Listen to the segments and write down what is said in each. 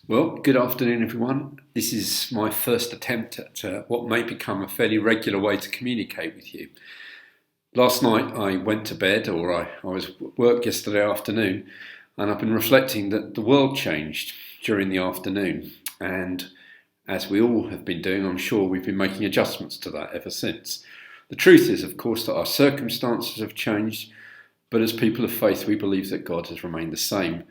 Well, good afternoon, everyone. This is my first attempt at what may become a fairly regular way to communicate with you. Last night I went to bed, or I was at work yesterday afternoon, and I've been reflecting that the world changed during the afternoon. And as we all have been doing, I'm sure we've been making adjustments to that ever since. The truth is, of course, that our circumstances have changed, but as people of faith, we believe that God has remained the same,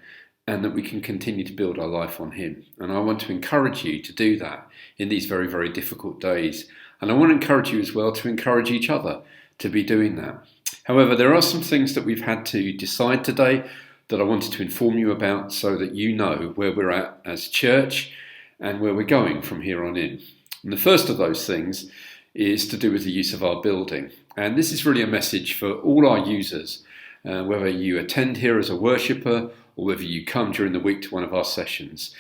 and that we can continue to build our life on Him. And I want to encourage you to do that in these very, very difficult days. And I want to encourage you as well to encourage each other to be doing that. However, there are some things that we've had to decide today that I wanted to inform you about so that you know where we're at as church and where we're going from here on in. And the first of those things is to do with the use of our building. And this is really a message for all our users, whether you attend here as a worshipper or whether you come during the week to one of our sessions.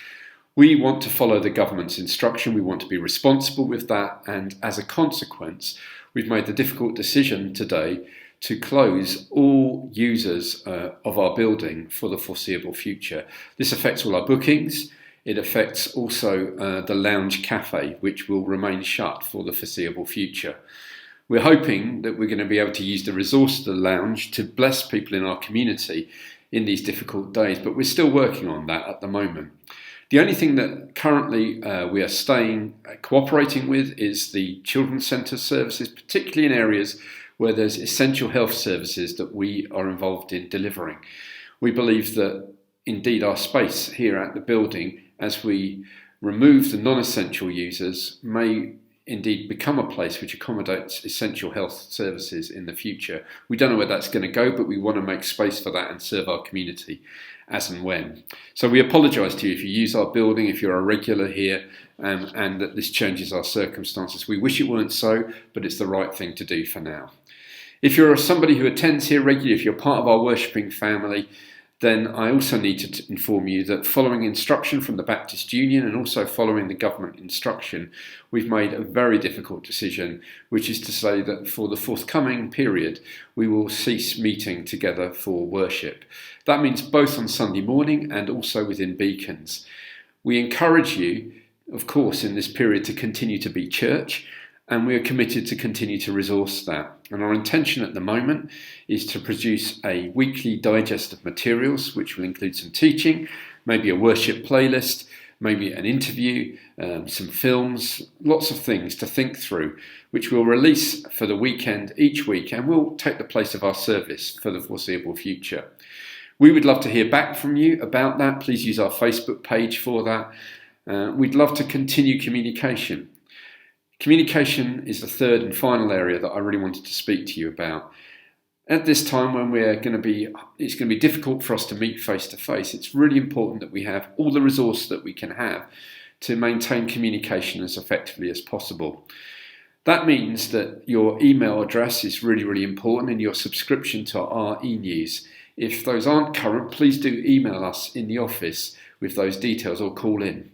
We want to follow the government's instruction. We want to be responsible with that. And as a consequence, we've made the difficult decision today to close all users of our building for the foreseeable future. This affects all our bookings. It affects also the lounge cafe, which will remain shut for the foreseeable future. We're hoping that we're going to be able to use the resource of the lounge to bless people in our community in these difficult days, but we're still working on that at the moment. The only thing that currently we are cooperating with is the children's centre services, particularly in areas where there's essential health services that we are involved in delivering. We believe that indeed our space here at the building, as we remove the non-essential users, may indeed become a place which accommodates essential health services in the future. We don't know where that's going to go, but we want to make space for that and serve our community as and when. So we apologise to you if you use our building, if you're a regular here, and that this changes our circumstances. We wish it weren't so, but it's the right thing to do for now. If you're somebody who attends here regularly, if you're part of our worshipping family, then I also need to inform you that following instruction from the Baptist Union and also following the government instruction, we've made a very difficult decision, which is to say that for the forthcoming period, we will cease meeting together for worship. That means both on Sunday morning and also within Beacons. We encourage you, of course, in this period to continue to be church, and we are committed to continue to resource that. And our intention at the moment is to produce a weekly digest of materials, which will include some teaching, maybe a worship playlist, maybe an interview, some films, lots of things to think through, which we'll release for the weekend each week, and will take the place of our service for the foreseeable future. We would love to hear back from you about that. Please use our Facebook page for that. We'd love to continue communication. Communication is the third and final area that I really wanted to speak to you about. At this time when it's going to be difficult for us to meet face to face, it's really important that we have all the resource that we can have to maintain communication as effectively as possible. That means that your email address is really, really important, and your subscription to our e-news. If those aren't current, please do email us in the office with those details or call in.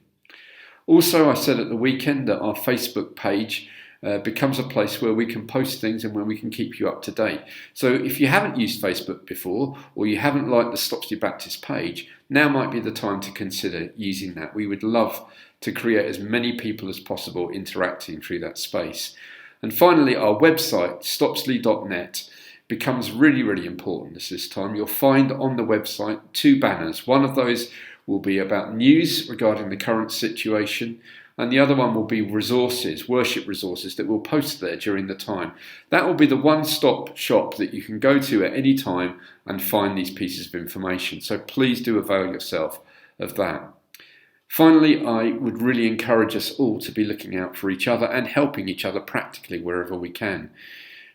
Also, I said at the weekend that our Facebook page becomes a place where we can post things and where we can keep you up to date. So if you haven't used Facebook before, or you haven't liked the Stopsley Baptist page, now might be the time to consider using that. We would love to create as many people as possible interacting through that space. And finally, our website, stopsley.net, becomes really, really important at this time. You'll find on the website 2 banners. One of those will be about news regarding the current situation, and the other one will be resources, worship resources that we'll post there during the time. That will be the one-stop shop that you can go to at any time and find these pieces of information. So please do avail yourself of that. Finally, I would really encourage us all to be looking out for each other and helping each other practically wherever we can.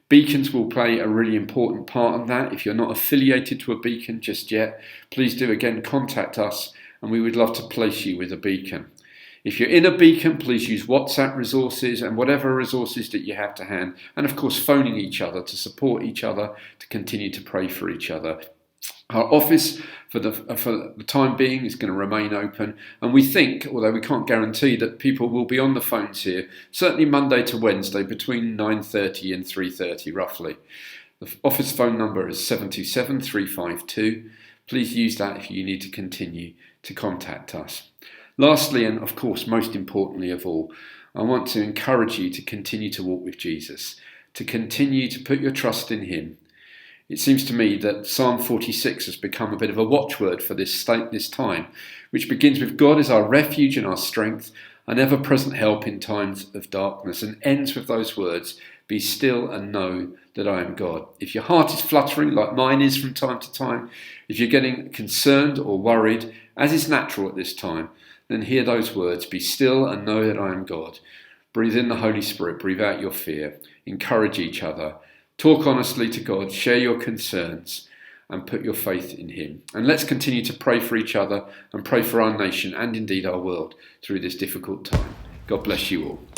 Beacons will play a really important part in that. If you're not affiliated to a beacon just yet, please do again contact us, and we would love to place you with a beacon. If you're in a beacon, please use WhatsApp resources and whatever resources that you have to hand, and of course phoning each other to support each other, to continue to pray for each other. Our office for the time being is going to remain open, and we think, although we can't guarantee, that people will be on the phones here, certainly Monday to Wednesday between 9:30 and 3:30 roughly. The office phone number is 727 352. Please use that if you need to continue to contact us. Lastly, and of course most importantly of all, I want to encourage you to continue to walk with Jesus, to continue to put your trust in him. It seems to me that Psalm 46 has become a bit of a watchword for this time, which begins with God is our refuge and our strength, an ever-present help in times of darkness, and ends with those words, be still and know that I am God. If your heart is fluttering like mine is from time to time, if you're getting concerned or worried, as is natural at this time, then hear those words, be still and know that I am God. Breathe in the Holy Spirit, breathe out your fear, encourage each other, talk honestly to God, share your concerns and put your faith in him. And let's continue to pray for each other and pray for our nation and indeed our world through this difficult time. God bless you all.